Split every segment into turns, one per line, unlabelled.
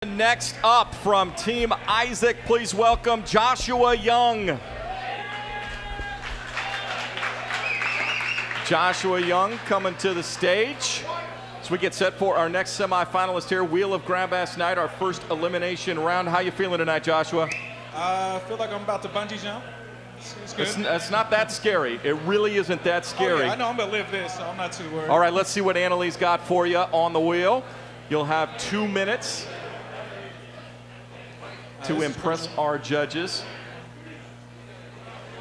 Next up from Team Isaac, please welcome Joshua Young. Joshua Young coming to the stage as we get set for our next semifinalist here, Wheel of Grab Ass Night, our first elimination round. How you feeling tonight, Joshua?
I feel like I'm about to bungee jump. It's good.
It's not that scary. It really isn't that scary.
Oh, yeah, I know I'm going to live this, so I'm not too worried.
All right, let's see what Annalise got for you on the wheel. You'll have 2 minutes to impress our judges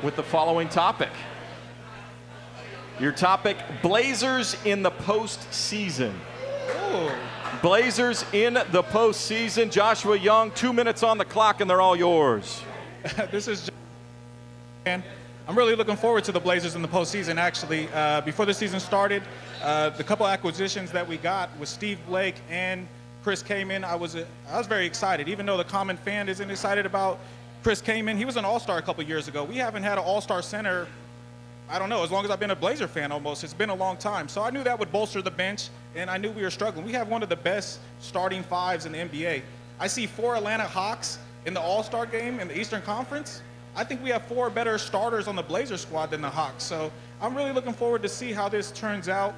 with the following topic. Your topic, Blazers in the postseason.
Ooh.
Blazers in the postseason. Joshua Young, 2 minutes on the clock, and they're all yours.
This is, and I'm really looking forward to the Blazers in the postseason, actually. Before the season started, the couple acquisitions that we got with Steve Blake and Chris Kaman, I was very excited. Even though the common fan isn't excited about Chris Kaman, he was an all-star a couple years ago. We haven't had an all-star center, I don't know, as long as I've been a Blazer fan almost. It's been a long time. So I knew that would bolster the bench, and I knew we were struggling. We have one of the best starting fives in the NBA. I see 4 Atlanta Hawks in the all-star game in the Eastern Conference. I think we have 4 better starters on the Blazer squad than the Hawks. So I'm really looking forward to see how this turns out.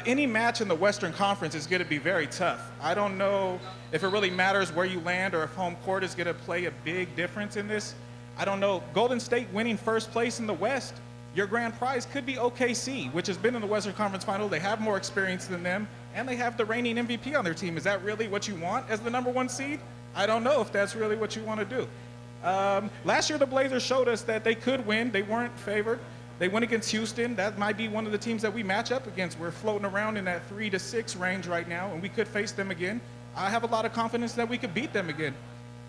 Any match in the Western Conference is going to be very tough. I don't know if it really matters where you land or if home court is going to play a big difference in this. I don't know. Golden State winning first place in the West, your grand prize could be OKC, which has been in the Western Conference Final. They have more experience than them, and they have the reigning MVP on their team. Is that really what you want as the #1 seed? I don't know if that's really what you want to do. Last year, the Blazers showed us that they could win. They weren't favored. They went against Houston. That might be one of the teams that we match up against. We're floating around in that 3 to 6 range right now, and we could face them again. I have a lot of confidence that we could beat them again.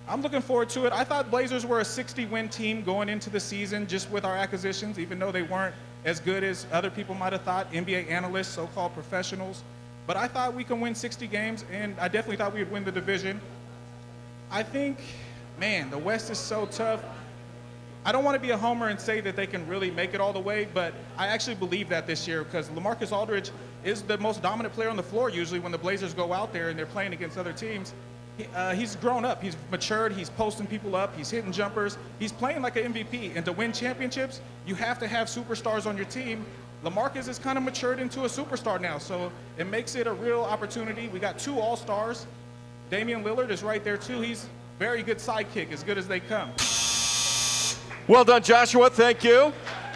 I'm looking forward to it. I thought Blazers were a 60-win team going into the season just with our acquisitions, even though they weren't as good as other people might have thought, NBA analysts, so-called professionals. But I thought we could win 60 games, and I definitely thought we would win the division. I think, man, the West is so tough. I don't want to be a homer and say that they can really make it all the way, but I actually believe that this year because LaMarcus Aldridge is the most dominant player on the floor usually when the Blazers go out there and they're playing against other teams. He's grown up, he's matured, he's posting people up, he's hitting jumpers, he's playing like an MVP. And to win championships, you have to have superstars on your team. LaMarcus is kind of matured into a superstar now, so it makes it a real opportunity. We got 2 All-Stars. Damian Lillard is right there too. He's very good sidekick, as good as they come.
Well done, Joshua. Thank you.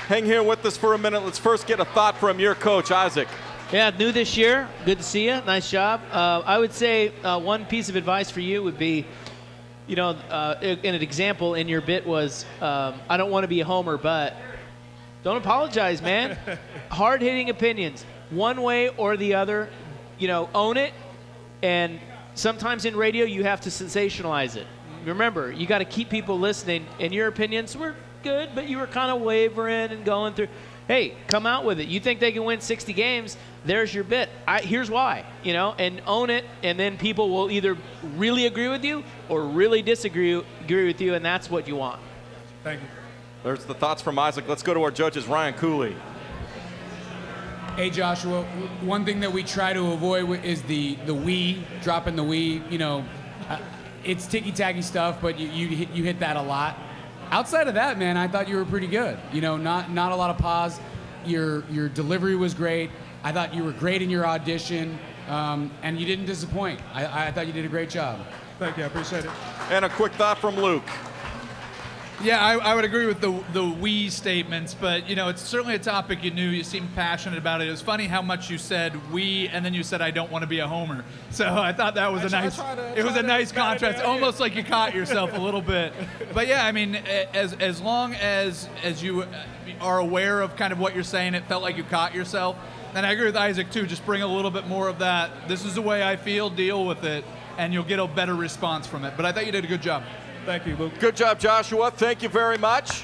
Hang here with us for a minute. Let's first get a thought from your coach, Isaac.
Yeah, new this year. Good to see you. Nice job. I would say one piece of advice for you would be, an example in your bit was, I don't want to be a homer, but don't apologize, man. Hard-hitting opinions, one way or the other. Own it. And sometimes in radio, you have to sensationalize it. Remember, you got to keep people listening, and your opinions were good, but you were kind of wavering and going through. Hey, come out with it. You think they can win 60 games, there's your bit. Here's why, and own it, and then people will either really agree with you or really disagree with you, and that's what you want.
Thank you.
There's the thoughts from Isaac. Let's go to our judges, Ryan Cooley.
Hey, Joshua, one thing that we try to avoid is the we, dropping the we, it's ticky-tacky stuff, but you hit that a lot. Outside of that, man, I thought you were pretty good. Not a lot of pause. Your delivery was great. I thought you were great in your audition, and you didn't disappoint. I thought you did a great job.
Thank you. I appreciate it.
And a quick thought from Luke.
Yeah, I would agree with the we statements, but it's certainly a topic you knew. You seemed passionate about it. It was funny how much you said we, and then you said I don't want to be a homer. So I thought that was a nice contrast, almost like you caught yourself a little bit. But yeah, I mean, as long as you are aware of kind of what you're saying, it felt like you caught yourself. And I agree with Isaac too. Just bring a little bit more of that. This is the way I feel. Deal with it, and you'll get a better response from it. But I thought you did a good job.
Thank you, Luke.
Good job, Joshua. Thank you very much.